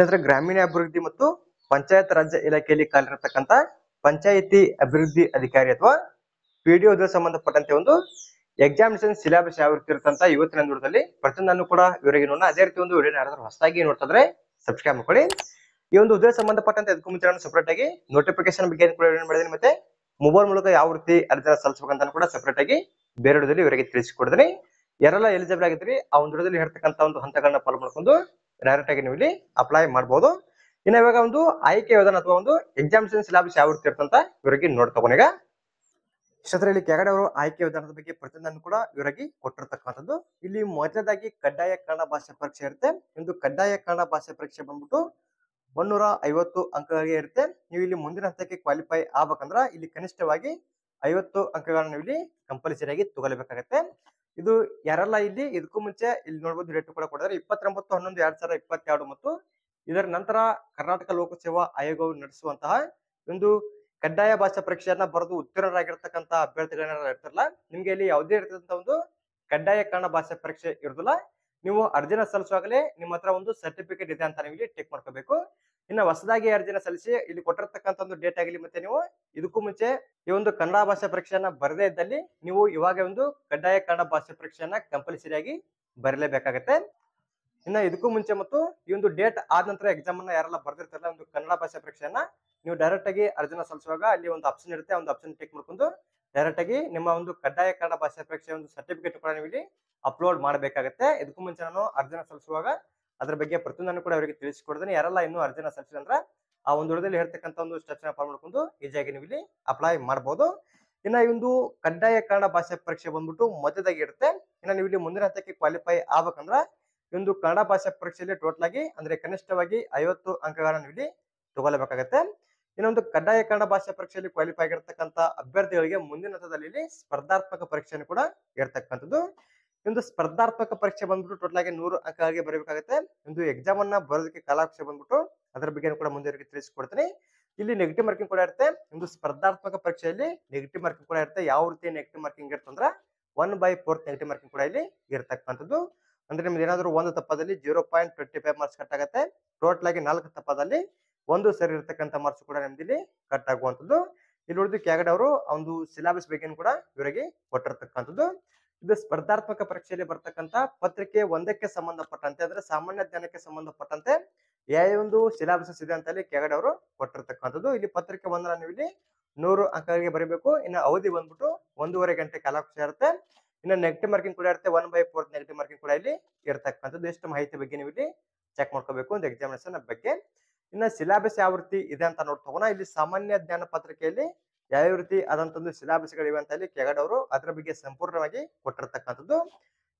ಕ್ಷೇತ್ರ ಗ್ರಾಮೀಣಾಭಿವೃದ್ಧಿ ಮತ್ತು ಪಂಚಾಯತ್ ರಾಜ್ ಇಲಾಖೆಯಲ್ಲಿ ಕಾರ್ಯನಿರತಕ್ಕಂತ ಪಂಚಾಯಿತಿ ಅಭಿವೃದ್ಧಿ ಅಧಿಕಾರಿ ಅಥವಾ ಪಿಡಿಒ ಸಂಬಂಧಪಟ್ಟಂತೆ ಒಂದು ಎಕ್ಸಾಮಿನೇಷನ್ ಸಿಲೆಬಸ್ ಯಾವ ರೀತಿ ಇರುತ್ತಂತ ಇವತ್ತಿನ ನೋಡದಲ್ಲಿ ಪ್ರತಿಯೊಂದನ್ನು ಕೂಡ ವಿವರವಾಗಿ ನೋಡೋಣ. ಅದೇ ರೀತಿ ಒಂದು ವಿಡಿಯೋ ಯಾರಾದ್ರೂ ಹೊಸದಾಗಿ ನೋಡ್ತಾ ಇದ್ರೆ ಸಬ್ಸ್ಕ್ರೈಬ್ ಮಾಡ್ಕೊಳ್ಳಿ. ಈ ಒಂದು ಹುದ್ದೆ ಸಂಬಂಧಪಟ್ಟಂತೆ ಅದಕ್ಕೂ ಮುಂಚೆ ನಾನು ಸಪರೇಟ್ ಆಗಿ ನೋಟಿಫಿಕೇಶನ್ ಬಗ್ಗೆ ಕೂಡ ಮಾಡಿದ್ದೀನಿ, ಮತ್ತೆ ಮೊಬೈಲ್ ಮೂಲಕ ಯಾವ ರೀತಿ ಅರ್ಜಿ ಸಲ್ಲಿಸಬೇಕಂತ ಕೂಡ ಸಪರೇಟ್ ಆಗಿ ಬೇರೆ ವಿಡಿಯೋದಲ್ಲಿ ಇವರಿಗೆ ತಿಳಿಸಿಕೊಡ್ತೀನಿ. ಯಾರೆಲ್ಲ ಎಲಿಜಿಬಲ್ ಆಗಿದ್ರಿ ಆ ಒಂದು ವಿಡಿಯೋದಲ್ಲಿ ಇರತಕ್ಕಂತ ಒಂದು ಹಂತಗಳನ್ನ ಫಾಲೋ ಮಾಡ್ಕೊಂಡು ಡೈರೆಕ್ಟ್ ಆಗಿ ನೀವು ಇಲ್ಲಿ ಅಪ್ಲೈ ಮಾಡಬಹುದು. ಇನ್ನು ಇವಾಗ ಒಂದು ಆಯ್ಕೆ ವಿಧಾನ ಅಥವಾ ಒಂದು ಎಕ್ಸಾಮಿನೇಷನ್ ಸಿಲೆಬಸ್ ಯಾವ ರೀತಿ ಇರ್ತಂತ ಇವರಿಗೆ ನೋಡ್ತಗೊಂಡೀಗ ಇಲ್ಲಿ ಕೆಳಗಡೆ ಅವರು ಆಯ್ಕೆ ವಿಧಾನದ ಬಗ್ಗೆ ಪ್ರತಿಯೊಂದನ್ನು ಕೂಡ ಇವರಾಗಿ ಕೊಟ್ಟಿರ್ತಕ್ಕಂಥದ್ದು. ಇಲ್ಲಿ ಮೊದಲದಾಗಿ ಕಡ್ಡಾಯ ಕನ್ನಡ ಭಾಷೆ ಪರೀಕ್ಷೆ ಇರುತ್ತೆ. ಒಂದು ಕಡ್ಡಾಯ ಕನ್ನಡ ಭಾಷೆ ಪರೀಕ್ಷೆ ಬಂದ್ಬಿಟ್ಟು 150 ಅಂಕಗಳಿಗೆ ಇರುತ್ತೆ. ನೀವು ಇಲ್ಲಿ ಮುಂದಿನ ಹಂತಕ್ಕೆ ಕ್ವಾಲಿಫೈ ಆಗ್ಬೇಕಂದ್ರ ಇಲ್ಲಿ ಕನಿಷ್ಠವಾಗಿ 50 ಅಂಕಗಳನ್ನ ನೀವು ಇಲ್ಲಿ ಕಂಪಲ್ಸರಿ ಆಗಿ ತಗೊಳ್ಬೇಕಾಗತ್ತೆ. ಇದು ಯಾರೆಲ್ಲ ಇಲ್ಲಿ ಇದಕ್ಕೂ ಮುಂಚೆ ಇಲ್ಲಿ ನೋಡಬಹುದು ಡೇಟ್ ಕೂಡ ಕೊಟ್ಟಿದ್ದಾರೆ 29/11/2022 ಮತ್ತು ಇದರ ನಂತರ ಕರ್ನಾಟಕ ಲೋಕಸೇವಾ ಆಯೋಗವು ನಡೆಸುವಂತಹ ಒಂದು ಕಡ್ಡಾಯ ಭಾಷಾ ಪರೀಕ್ಷೆಯನ್ನ ಬರೆದು ಉತ್ತೀರ್ಣರಾಗಿರ್ತಕ್ಕಂಥ ಅಭ್ಯರ್ಥಿಗಳನ್ನ ಇರ್ತಾರಲ್ಲ, ನಿಮ್ಗೆ ಇಲ್ಲಿ ಯಾವುದೇ ಇರ್ತಕ್ಕಂಥ ಒಂದು ಕಡ್ಡಾಯ ಕನ್ನಡ ಭಾಷಾ ಪರೀಕ್ಷೆ ಇರುದಿಲ್ಲ. ನೀವು ಅರ್ಜಿನ ಸಲ್ಲಿಸುವಾಗಲೇ ನಿಮ್ಮ ಹತ್ರ ಒಂದು ಸರ್ಟಿಫಿಕೇಟ್ ಇದೆ ಅಂತ ನೀವು ಇಲ್ಲಿ ಟೆಕ್ ಮಾಡ್ಕೋಬೇಕು. ಇನ್ನು ಹೊಸದಾಗಿ ಅರ್ಜಿನ ಸಲ್ಲಿಸಿ ಇಲ್ಲಿ ಕೊಟ್ಟಿರ್ತಕ್ಕಂಥ ಒಂದು ಡೇಟ್ ಆಗಲಿ ಮತ್ತೆ ನೀವು ಇದಕ್ಕೂ ಮುಂಚೆ ಈ ಒಂದು ಕನ್ನಡ ಭಾಷಾ ಪರೀಕ್ಷೆಯನ್ನ ಬರದೇ ಇದ್ದಲ್ಲಿ ನೀವು ಇವಾಗ ಒಂದು ಕಡ್ಡಾಯ ಕನ್ನಡ ಭಾಷಾ ಪರೀಕ್ಷೆಯನ್ನ ಕಂಪಲ್ಸರಿ ಆಗಿ ಬರಲೇಬೇಕಾಗತ್ತೆ. ಇನ್ನ ಇದಕ್ಕೂ ಮುಂಚೆ ಮತ್ತು ಈ ಒಂದು ಡೇಟ್ ಆದ ನಂತರ ಎಕ್ಸಾಮ್ ಅನ್ನ ಯಾರೆಲ್ಲ ಬರ್ದಿರ್ತಾರಲ್ಲ ಒಂದು ಕನ್ನಡ ಭಾಷಾ ಪರೀಕ್ಷೆಯನ್ನ ನೀವು ಡೈರೆಕ್ಟ್ ಆಗಿ ಅರ್ಜಿನ ಸಲ್ಲಿಸುವಾಗ ಅಲ್ಲಿ ಒಂದು ಆಪ್ಷನ್ ಇರುತ್ತೆ, ಒಂದು ಆಪ್ಷನ್ ಟಿಕ್ ಮಾಡ್ಕೊಂಡು ಡೈರೆಕ್ಟ್ ಆಗಿ ನಿಮ್ಮ ಒಂದು ಕಡ್ಡಾಯ ಕನ್ನಡ ಭಾಷಾ ಪರೀಕ್ಷೆ ಒಂದು ಸರ್ಟಿಫಿಕೇಟ್ ಕೂಡ ನೀವು ಇಲ್ಲಿ ಅಪ್ಲೋಡ್ ಮಾಡಬೇಕಾಗತ್ತೆ. ಇದಕ್ಕೂ ಮುಂಚೆ ನಾನು ಅರ್ಜಿನ ಸಲ್ಲಿಸುವಾಗ ಅದ್ರ ಬಗ್ಗೆ ಪ್ರತಿಯೊಂದನ್ನು ಕೂಡ ಅವರಿಗೆ ತಿಳಿಸಿಕೊಡ್ತೀನಿ. ಯಾರೆಲ್ಲ ಇನ್ನೂ ಅರ್ಜಿನ ಸಲ್ಲಿಸಿದ್ರೆ ಆ ಒಂದು ವಿಡಿಯೋದಲ್ಲಿ ಹೇಳ್ತಕ್ಕಂಥ ಒಂದು ಸ್ಟೆಪ್ಸ್ ನ ಫಾಲೋ ಮಾಡ್ಕೊಂಡು ಈಸಿಯಾಗಿ ನೀವು ಇಲ್ಲಿ ಅಪ್ಲೈ ಮಾಡಬಹುದು. ಇನ್ನ ಈ ಒಂದು ಕಡ್ಡಾಯ ಕನ್ನಡ ಭಾಷೆ ಪರೀಕ್ಷೆ ಬಂದ್ಬಿಟ್ಟು ಮೊದಲಾಗಿ ಇರುತ್ತೆ. ಇನ್ನ ನೀವು ಇಲ್ಲಿ ಮುಂದಿನ ಹಂತಕ್ಕೆ ಕ್ವಾಲಿಫೈ ಆಗ್ಬೇಕಂದ್ರ ಈ ಒಂದು ಕನ್ನಡ ಭಾಷಾ ಪರೀಕ್ಷೆಯಲ್ಲಿ ಟೋಟಲ್ ಆಗಿ ಅಂದ್ರೆ ಕನಿಷ್ಠವಾಗಿ 50 ಅಂಕಗಳನ್ನ ನೀವು ಇಲ್ಲಿ ತಗೊಳ್ಳಬೇಕಾಗತ್ತೆ. ಇನ್ನೊಂದು ಕಡ್ಡಾಯ ಕನ್ನಡ ಭಾಷಾ ಪರೀಕ್ಷೆಯಲ್ಲಿ ಕ್ವಾಲಿಫೈ ಆಗಿರ್ತಕ್ಕಂಥ ಅಭ್ಯರ್ಥಿಗಳಿಗೆ ಮುಂದಿನ ಹಂತದಲ್ಲಿ ಇಲ್ಲಿ ಸ್ಪರ್ಧಾತ್ಮಕ ಪರೀಕ್ಷೆಯನ್ನು ಕೂಡ ಇರ್ತಕ್ಕಂಥದ್ದು. ಒಂದು ಸ್ಪರ್ಧಾತ್ಮಕ ಪರೀಕ್ಷೆ ಬಂದ್ಬಿಟ್ಟು ಟೋಟಲ್ ಆಗಿ 100 ಅಂಕಗಳಿಗೆ ಬರಬೇಕಾಗುತ್ತೆ. ಒಂದು ಎಕ್ಸಾಮ್ ಅನ್ನ ಬರೋದಕ್ಕೆ ಕಾಲಾವಕಾಶ ಬಂದ್ಬಿಟ್ಟು ಅದರ ಬಗ್ಗೆ ಕೂಡ ಮುಂದೆ ತಿಳಿಸಿಕೊಡ್ತೀನಿ. ಇಲ್ಲಿ ನೆಗೆಟಿವ್ ಮಾರ್ಕಿಂಗ್ ಕೂಡ ಇರುತ್ತೆ. ಒಂದು ಸ್ಪರ್ಧಾತ್ಮಕ ಪರೀಕ್ಷೆಯಲ್ಲಿ ನೆಗೆಟಿವ್ ಮಾರ್ಕಿಂಗ್ ಕೂಡ ಇರುತ್ತೆ. ಯಾವ ರೀತಿ ನೆಗೆಟಿವ್ ಮಾರ್ಕಿಂಗ್ ಇರ್ತಂದ್ರ 1/4 ನೆಗೆಟಿವ್ ಮಾರ್ಕಿಂಗ್ ಕೂಡ ಇಲ್ಲಿ ಇರ್ತಕ್ಕಂಥದ್ದು. ಅಂದ್ರೆ ನಿಮ್ದು ಏನಾದ್ರು ಒಂದು ತಪ್ಪದಲ್ಲಿ 0.25 ಮಾರ್ಕ್ಸ್ ಕಟ್ ಆಗುತ್ತೆ. ಟೋಟಲ್ ಆಗಿ 4 ತಪ್ಪದಲ್ಲಿ ಒಂದು ಸರಿ ಇರ್ತಕ್ಕಂಥ ಮಾರ್ಕ್ಸ್ ಕೂಡ ನಿಮ್ದು ಇಲ್ಲಿ ಕಟ್ ಆಗುವಂಥದ್ದು. ಇಲ್ಲಿ ಉಳಿದು ಕೆಳಗಡೆ ಅವರು ಒಂದು ಸಿಲೆಬಸ್ ಬಗ್ಗೆ ಕೂಡ ಇವರಿಗೆ ಕೊಟ್ಟಿರ್ತಕ್ಕಂಥದ್ದು. ಇದು ಸ್ಪರ್ಧಾತ್ಮಕ ಪರೀಕ್ಷೆಯಲ್ಲಿ ಬರ್ತಕ್ಕಂಥ ಪತ್ರಿಕೆ 1ಕ್ಕೆ ಸಂಬಂಧಪಟ್ಟಂತೆ ಅಂದ್ರೆ ಸಾಮಾನ್ಯ ಜ್ಞಾನಕ್ಕೆ ಸಂಬಂಧಪಟ್ಟಂತೆ ಯಾವ ಒಂದು ಸಿಲೆಬಸ್ ಇದೆ ಅಂತ ಹೇಳಿ ಕೆಳಗಡೆ ಅವರು ಕೊಟ್ಟಿರ್ತಕ್ಕಂಥದ್ದು. ಇಲ್ಲಿ ಪತ್ರಿಕೆ 1 ನೀವು ಇಲ್ಲಿ 100 ಅಂಕಗಳಿಗೆ ಬರೀಬೇಕು. ಇನ್ನು ಅವಧಿ ಬಂದ್ಬಿಟ್ಟು 1.5 ಗಂಟೆ ಕಾಲಾವಕಾಶ ಇರುತ್ತೆ. ಇನ್ನು ನೆಗೆಟಿವ್ ಮಾರ್ಕಿಂಗ್ ಕೂಡ ಇರುತ್ತೆ. 1/4 ನೆಗೆಟಿವ್ ಮಾರ್ಕಿಂಗ್ ಕೂಡ ಇಲ್ಲಿ ಇರ್ತಕ್ಕಂಥದ್ದು. ಎಷ್ಟು ಮಾಹಿತಿ ಬಗ್ಗೆ ನೀವು ಇಲ್ಲಿ ಚೆಕ್ ಮಾಡ್ಕೋಬೇಕು ಒಂದು ಎಕ್ಸಾಮಿನೇಷನ್ ಬಗ್ಗೆ. ಇನ್ನು ಸಿಲೆಬಸ್ ಯಾವ ರೀತಿ ಇದೆ ಅಂತ ನೋಡ್ತಗೋಣ. ಇಲ್ಲಿ ಸಾಮಾನ್ಯ ಜ್ಞಾನ ಪತ್ರಿಕೆಯಲ್ಲಿ ಯಾವ ರೀತಿ ಆದಂತ ಒಂದು ಸಿಲೆಬಸ್ ಗಳಿವೆ ಅಂತ ಹೇಳಿ ಕೆಳಗಡೆ ಅವರು ಅದರ ಬಗ್ಗೆ ಸಂಪೂರ್ಣವಾಗಿ ಕೊಟ್ಟಿರ್ತಕ್ಕಂಥದ್ದು.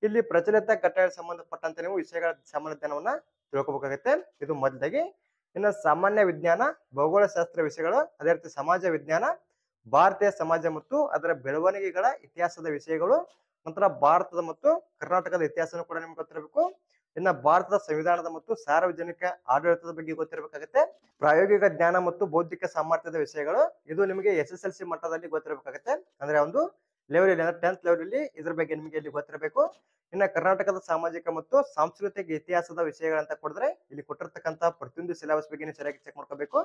ಇಲ್ಲಿ ಪ್ರಚಲಿತ ಘಟನೆಗೆ ಸಂಬಂಧಪಟ್ಟಂತೆ ನೀವು ವಿಷಯಗಳ ಸಾಮಾನ್ಯ ಜ್ಞಾನವನ್ನ ತಿಳ್ಕೊಬೇಕಾಗುತ್ತೆ. ಇದು ಮೊದಲಾಗಿ. ಇನ್ನು ಸಾಮಾನ್ಯ ವಿಜ್ಞಾನ, ಭೌಗೋಳಶಾಸ್ತ್ರ ವಿಷಯಗಳು, ಅದೇ ರೀತಿ ಸಮಾಜ ವಿಜ್ಞಾನ, ಭಾರತೀಯ ಸಮಾಜ ಮತ್ತು ಅದರ ಬೆಳವಣಿಗೆಗಳ ಇತಿಹಾಸದ ವಿಷಯಗಳು, ನಂತರ ಭಾರತದ ಮತ್ತು ಕರ್ನಾಟಕದ ಇತಿಹಾಸನೂ ಕೂಡ ನಿಮ್ಗೆ ಗೊತ್ತಿರಬೇಕು. ಇನ್ನ ಭಾರತದ ಸಂವಿಧಾನದ ಮತ್ತು ಸಾರ್ವಜನಿಕ ಆಡಳಿತದ ಬಗ್ಗೆ ಗೊತ್ತಿರಬೇಕಾಗುತ್ತೆ. ಪ್ರಾಯೋಗಿಕ ಜ್ಞಾನ ಮತ್ತು ಬೌದ್ಧಿಕ ಸಾಮರ್ಥ್ಯದ ವಿಷಯಗಳು, ಇದು ನಿಮಗೆ SSLC ಮಟ್ಟದಲ್ಲಿ ಗೊತ್ತಿರಬೇಕಾಗುತ್ತೆ. ಅಂದ್ರೆ ಒಂದು ಲೆವೆಲ್ ಅಂದ್ರೆ 10th ಲೆವೆಲ್ ಅಲ್ಲಿ ಇದ್ರ ಬಗ್ಗೆ ನಿಮಗೆ ಇಲ್ಲಿ ಗೊತ್ತಿರಬೇಕು. ಇನ್ನ ಕರ್ನಾಟಕದ ಸಾಮಾಜಿಕ ಮತ್ತು ಸಾಂಸ್ಕೃತಿಕ ಇತಿಹಾಸದ ವಿಷಯಗಳಂತ ಕೊಡಿದ್ರೆ ಇಲ್ಲಿ ಕೊಟ್ಟಿರ್ತಕ್ಕಂಥ ಪ್ರತಿಯೊಂದು ಸಿಲೆಬಸ್ ಬಗ್ಗೆ ಸರಿಯಾಗಿ ಚೆಕ್ ಮಾಡ್ಕೋಬೇಕು.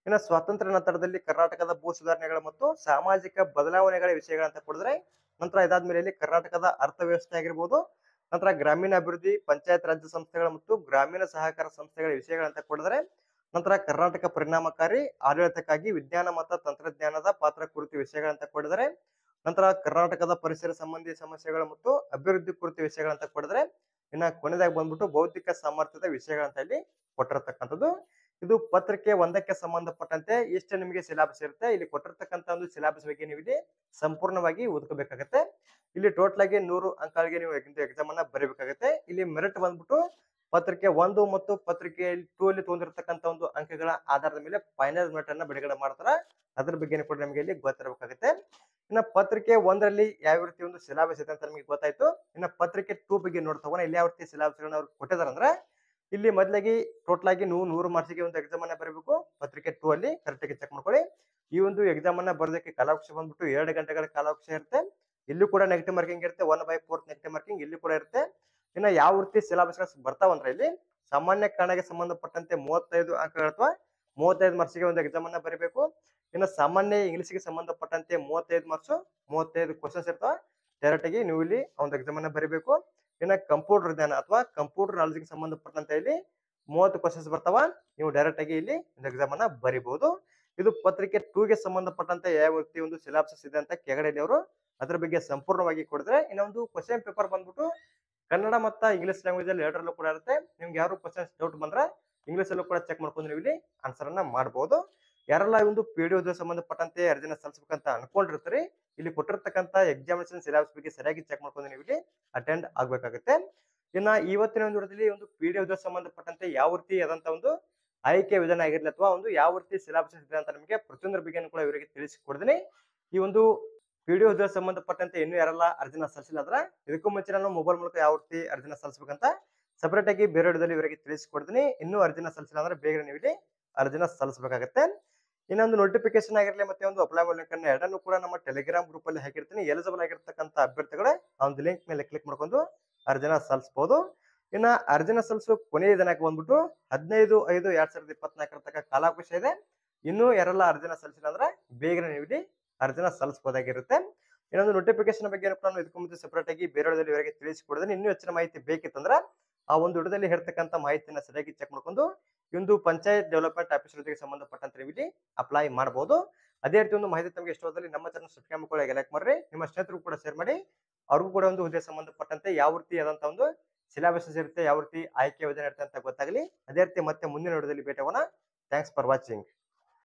ಇನ್ನು ಸ್ವಾತಂತ್ರ್ಯ ನಂತರದಲ್ಲಿ ಕರ್ನಾಟಕದ ಭೂ ಸುಧಾರಣೆಗಳು ಮತ್ತು ಸಾಮಾಜಿಕ ಬದಲಾವಣೆಗಳ ವಿಷಯಗಳಂತ ಕೊಡಿದ್ರೆ, ನಂತರ ಇದಾದ್ಮೇಲೆ ಇಲ್ಲಿ ಕರ್ನಾಟಕದ ಅರ್ಥವ್ಯವಸ್ಥೆ ಆಗಿರ್ಬೋದು, ನಂತರ ಗ್ರಾಮೀಣಾಭಿವೃದ್ಧಿ, ಪಂಚಾಯತ್ ರಾಜ್ಯ ಸಂಸ್ಥೆಗಳ ಮತ್ತು ಗ್ರಾಮೀಣ ಸಹಕಾರ ಸಂಸ್ಥೆಗಳ ವಿಷಯಗಳಂತ ಕೊಡಿದ್ರೆ, ನಂತರ ಕರ್ನಾಟಕ ಪರಿಣಾಮಕಾರಿ ಆಡಳಿತಕ್ಕಾಗಿ ವಿಜ್ಞಾನ ಮತ್ತು ತಂತ್ರಜ್ಞಾನದ ಪಾತ್ರ ಕುರಿತು ವಿಷಯಗಳಂತ ಕೊಡಿದರೆ, ನಂತರ ಕರ್ನಾಟಕದ ಪರಿಸರ ಸಂಬಂಧಿ ಸಮಸ್ಯೆಗಳು ಮತ್ತು ಅಭಿವೃದ್ಧಿ ಕುರಿತು ವಿಷಯಗಳಂತ ಕೊಡಿದ್ರೆ, ಇನ್ನ ಕೊನೆದಾಗಿ ಬಂದ್ಬಿಟ್ಟು ಬೌದ್ಧಿಕ ಸಾಮರ್ಥ್ಯದ ವಿಷಯಗಳಂತ ಇಲ್ಲಿ ಕೊಟ್ಟಿರ್ತಕ್ಕಂಥದ್ದು. ಇದು ಪತ್ರಿಕೆ 1ಕ್ಕೆ ಸಂಬಂಧಪಟ್ಟಂತೆ ಎಷ್ಟು ನಿಮಗೆ ಸಿಲೆಬಸ್ ಇರುತ್ತೆ. ಇಲ್ಲಿ ಕೊಟ್ಟಿರ್ತಕ್ಕಂಥ ಒಂದು ಸಿಲೆಬಸ್ ಬಗ್ಗೆ ನೀವು ಇಲ್ಲಿ ಸಂಪೂರ್ಣವಾಗಿ ಓದ್ಕೋಬೇಕಾಗತ್ತೆ. ಇಲ್ಲಿ ಟೋಟಲ್ ಆಗಿ 100 ಅಂಕಗಳಿಗೆ ನೀವು ಎಕ್ಸಾಮ್ ಅನ್ನ ಬರೀಬೇಕಾಗುತ್ತೆ. ಇಲ್ಲಿ ಮೆರಿಟ್ ಬಂದ್ಬಿಟ್ಟು ಪತ್ರಿಕೆ 1 ಮತ್ತು ಪತ್ರಿಕೆ 2 ಅಲ್ಲಿ ತೊಂದಿರ್ತಕ್ಕಂಥ ಒಂದು ಅಂಕಗಳ ಆಧಾರದ ಮೇಲೆ ಫೈನಲ್ ಮೆರಿಟ್ ಅನ್ನ ಬಿಡುಗಡೆ ಮಾಡ್ತಾರ. ಅದ್ರ ಬಗ್ಗೆ ಕೂಡ ನಮಗೆ ಇಲ್ಲಿ ಗೊತ್ತಿರಬೇಕಾಗುತ್ತೆ. ಇನ್ನ ಪತ್ರಿಕೆ 1ರಲ್ಲಿ ಯಾವ ರೀತಿ ಒಂದು ಸಿಲೆಬಸ್ ಇದೆ ಅಂತ ನಮಗೆ ಗೊತ್ತಾಯ್ತು. ಇನ್ನ ಪತ್ರಿಕೆ 2 ಬಗ್ಗೆ ನೋಡ್ತಗೋಣ. ಇಲ್ಲಿ ಯಾವ ರೀತಿ ಸಿಲೆಬಸ್ ಗಳನ್ನ ಅವ್ರು ಕೊಟ್ಟಿದ್ದಾರೆ ಅಂದ್ರೆ, ಇಲ್ಲಿ ಮೊದಲಾಗಿ ಟೋಟಲ್ ಆಗಿ ನೀವು 100 ಮಾರ್ಕ್ಸ್ಗೆ ಒಂದು ಎಕ್ಸಾಮ್ ಅನ್ನ ಬರೀಬೇಕು. ಪತ್ರಿಕೆ 2 ಅಲ್ಲಿ ಕರೆಕ್ಟ್ ಆಗಿ ಚೆಕ್ ಮಾಡ್ಕೊಳ್ಳಿ. ಈ ಒಂದು ಎಕ್ಸಾಮ್ ಅನ್ನ ಬರೋದಕ್ಕೆ ಕಾಲಾವಕಾಶ ಬಂದ್ಬಿಟ್ಟು 2 ಗಂಟೆಗಳ ಕಾಲಾವಕಾಶ ಇರುತ್ತೆ. ಇಲ್ಲೂ ಕೂಡ ನೆಗೆಟಿವ್ ಮಾರ್ಕಿಂಗ್ ಇರುತ್ತೆ. 1/4 ನೆಗೆಟಿವ್ ಮಾರ್ಕಿಂಗ್ ಇಲ್ಲಿ ಕೂಡ ಇರುತ್ತೆ. ಇನ್ನ ಯಾವ ರೀತಿ ಸಿಲೆಬಸ್ ಬರ್ತಾವಂದ್ರೆ ಇಲ್ಲಿ ಸಾಮಾನ್ಯ ಕನ್ನಡಕ್ಕೆ ಸಂಬಂಧಪಟ್ಟಂತೆ 35 ಅಂಕಗಳು ಅಥವಾ 35 ಮಾರ್ಕ್ಸ್ಗೆ ಒಂದು ಎಕ್ಸಾಮ್ ಅನ್ನ ಬರೀಬೇಕು. ಇನ್ನು ಸಾಮಾನ್ಯ ಇಂಗ್ಲಿಷ್ಗೆ ಸಂಬಂಧಪಟ್ಟಂತೆ 35 ಮಾರ್ಕ್ಸ್ 35 ಕ್ವಶನ್ಸ್ ಇರ್ತಾವ. ಡೈರೆಕ್ಟ್ ಆಗಿ ನೀವು ಇಲ್ಲಿ ಒಂದು ಎಕ್ಸಾಮ್ ಅನ್ನ ಬರೀಬೇಕು. ಇನ್ನು ಕಂಪ್ಯೂಟರ್ ಜ್ಞಾನ ಅಥವಾ ಕಂಪ್ಯೂಟರ್ ನಾಲೆಜ್ಗೆ ಸಂಬಂಧಪಟ್ಟಂತೆ ಇಲ್ಲಿ 30 ಕ್ವಶನ್ಸ್ ಬರ್ತಾವ. ನೀವು ಡೈರೆಕ್ಟ್ ಆಗಿ ಇಲ್ಲಿ ಒಂದು ಎಕ್ಸಾಮ್ ಅನ್ನ ಬರೀಬಹುದು. ಇದು ಪತ್ರಿಕೆ 2 ಗೆ ಸಂಬಂಧಪಟ್ಟಂತೆ ಯಾವ ರೀತಿ ಒಂದು ಸಿಲೆಬಸ್ ಇದೆ ಅಂತ ಕೆಳಗಡೆ ಅವರು ಅದ್ರ ಬಗ್ಗೆ ಸಂಪೂರ್ಣವಾಗಿ ಕೊಡಿದ್ರೆ, ಇನ್ನೊಂದು ಕ್ವಶನ್ ಪೇಪರ್ ಬಂದ್ಬಿಟ್ಟು ಕನ್ನಡ ಮತ್ತು ಇಂಗ್ಲಿಷ್ ಲ್ಯಾಂಗ್ವೇಜ್ ಅಲ್ಲಿ ಎರಡರಲ್ಲೂ ಕೂಡ ಇರುತ್ತೆ. ನಿಮ್ಗೆ ಯಾರು ಕ್ವಶನ್ಸ್ ಡೌಟ್ ಬಂದ್ರೆ ಇಂಗ್ಲಿಷ್ ಅಲ್ಲೂ ಕೂಡ ಚೆಕ್ ಮಾಡ್ಕೊಂಡು ನೀವು ಇಲ್ಲಿ ಆನ್ಸರ್ ಅನ್ನ ಮಾಡಬಹುದು. ಯಾರೆಲ್ಲ ಈ ಒಂದು PDO ಸಂಬಂಧಪಟ್ಟಂತೆ ಅರ್ಜಿನ ಸಲ್ಲಿಸಬೇಕಂತ ಅನ್ಕೊಂಡಿರ್ತೀರಿ, ಇಲ್ಲಿ ಕೊಟ್ಟಿರ್ತಕ್ಕಂಥ ಎಕ್ಸಾಮಿನೇಷನ್ ಸಿಲೆಬಸ್ ಬಗ್ಗೆ ಸರಿಯಾಗಿ ಚೆಕ್ ಮಾಡ್ಕೊಂಡು ನೀವು ಇಲ್ಲಿ ಅಟೆಂಡ್ ಆಗ್ಬೇಕಾಗುತ್ತೆ. ಇನ್ನ ಇವತ್ತಿನ ಒಂದು ವಿಡಿಯೋದಲ್ಲಿ ಒಂದು PDO ಸಂಬಂಧಪಟ್ಟಂತೆ ಯಾವ ರೀತಿ ಆದಂತ ಒಂದು ಆಯ್ಕೆ ವಿಧಾನ ಆಗಿರ್ಲಿ ಅಥವಾ ಒಂದು ಯಾವ ರೀತಿ ಸಿಲೆಬಸ್ ಇದೆ ಅಂತ ನಿಮಗೆ ಪ್ರತಿಯೊಂದರ ಬಗ್ಗೆ ಕೂಡ ಇವರಿಗೆ ತಿಳಿಸಿಕೊಡ್ತೀನಿ. ಈ ಒಂದು PDO ಸಂಬಂಧಪಟ್ಟಂತೆ ಇನ್ನೂ ಯಾರೆಲ್ಲ ಅರ್ಜಿನ ಸಲ್ಲಿಸಿಲ್ಲ ಅಂದ್ರೆ ಇದಕ್ಕೂ ಮುಂಚೆ ನಾನು ಮೊಬೈಲ್ ಮೂಲಕ ಯಾವ ರೀತಿ ಅರ್ಜಿನ ಸಲ್ಲಿಸಬೇಕಂತ ಸಪರೇಟ್ ಆಗಿ ಬೇರೆ ವಿಡಿಯೋದಲ್ಲಿ ಇವರಿಗೆ ತಿಳಿಸಿಕೊಡ್ತೀನಿ. ಇನ್ನೂ ಅರ್ಜಿನ ಸಲ್ಲಿಸಿಲ್ಲ ಅಂದ್ರೆ ಬೇಗ ನೀವು ಇಲ್ಲಿ ಅರ್ಜಿನ ಸಲ್ಲಿಸಬೇಕಾಗುತ್ತೆ. ಇನ್ನೊಂದು ನೋಟಿಫಿಕೇಶನ್ ಆಗಿರಲಿ ಮತ್ತೆ ಒಂದು ಅಪ್ಲೈ ಮಾಡೋ ಲಿಂಕ್ ಅನ್ನು ಎರಡನ್ನೂ ಕೂಡ ನಮ್ಮ ಟೆಲಿಗ್ರಾಮ್ ಗ್ರೂಪ್ ಅಲ್ಲಿ ಹಾಕಿರ್ತೀನಿ. ಎಲಿಜಿಬಲ್ ಆಗಿರ್ತಕ್ಕಂಥ ಅಭ್ಯರ್ಥಿಗಳೇ ಆ ಒಂದು ಲಿಂಕ್ ಮೇಲೆ ಕ್ಲಿಕ್ ಮಾಡ್ಕೊಂಡು ಅರ್ಜಿನ ಸಲ್ಲಿಸಬಹುದು. ಇನ್ನ ಅರ್ಜಿನ ಸಲ್ಲಿಸುವ ಕೊನೆಯ ದಿನಾಂಕ ಬಂದ್ಬಿಟ್ಟು 15/5/2024 ತನಕ ಕಾಲಾವಕಾಶ ಇದೆ. ಇನ್ನೂ ಯಾರೆಲ್ಲ ಅರ್ಜಿನ ಸಲ್ಲಿಸಿಲ್ಲ ಅಂದ್ರೆ ಬೇಗನೆ ನೀವು ಇಲ್ಲಿ ಅರ್ಜಿನ ಸಲ್ಲಿಸಬಹುದಾಗಿರುತ್ತೆ. ಇನ್ನೊಂದು ನೋಟಿಫಿಕೇಶನ್ ಬಗ್ಗೆ ನಾನು ಇದಕ್ಕೂ ಮುಂಚೆ ಸಪರೇಟ್ ಆಗಿ ಬೇರೆ ವಿಡಿಯೋದಲ್ಲಿ ಇವರಿಗೆ ತಿಳಿಸಿಕೊಡ್ತೀನಿ. ಇನ್ನೂ ಹೆಚ್ಚಿನ ಮಾಹಿತಿ ಬೇಕಿತ್ತಂದ್ರೆ ಆ ಒಂದು ವಿಡಿಯೋದಲ್ಲಿ ಹೇಳ್ತಕ್ಕಂಥ ಮಾಹಿತಿನ ಸರಿಯಾಗಿ ಚೆಕ್ ಮಾಡ್ಕೊಂಡು ಈ ಒಂದು ಪಂಚಾಯತ್ ಡೆವಲಪ್ಮೆಂಟ್ ಆಫೀಸರ್ ಜೊತೆಗೆ ಸಂಬಂಧಪಟ್ಟಂತೆ ನೀವು ಇಲ್ಲಿ ಅಪ್ಲೈ ಮಾಡಬಹುದು. ಅದೇ ರೀತಿ ಒಂದು ಮಾಹಿತಿ ತಮಗೆ ಇಷ್ಟವಾದಲ್ಲಿ ನಮ್ಮ ಚಾನಲ್ ಸಬ್ಸ್ಕ್ರೈಬ್ ಮಾಡ್ಕೊಳ್ಳಿ, ಲೈಕ್ ಮಾಡ್ರಿ, ನಿಮ್ಮ ಸ್ನೇಹಿತರು ಕೂಡ ಶೇರ್ ಮಾಡಿ. ಅವ್ರಿಗೂ ಕೂಡ ಒಂದು ಹುದ್ದೆ ಸಂಬಂಧಪಟ್ಟಂತೆ ಯಾವ ರೀತಿ ಆದಂತ ಒಂದು ಸಿಲೆಬಸ್ ಇರುತ್ತೆ, ಯಾವ ರೀತಿ ಆಯ್ಕೆ ವಿಧಾನ ಇರುತ್ತೆ ಅಂತ ಗೊತ್ತಾಗಲಿ. ಅದೇ ರೀತಿ ಮತ್ತೆ ಮುಂದಿನ ವಿಡಿಯೋದಲ್ಲಿ ಭೇಟಿ ಆಗೋಣ. Thanks for watching.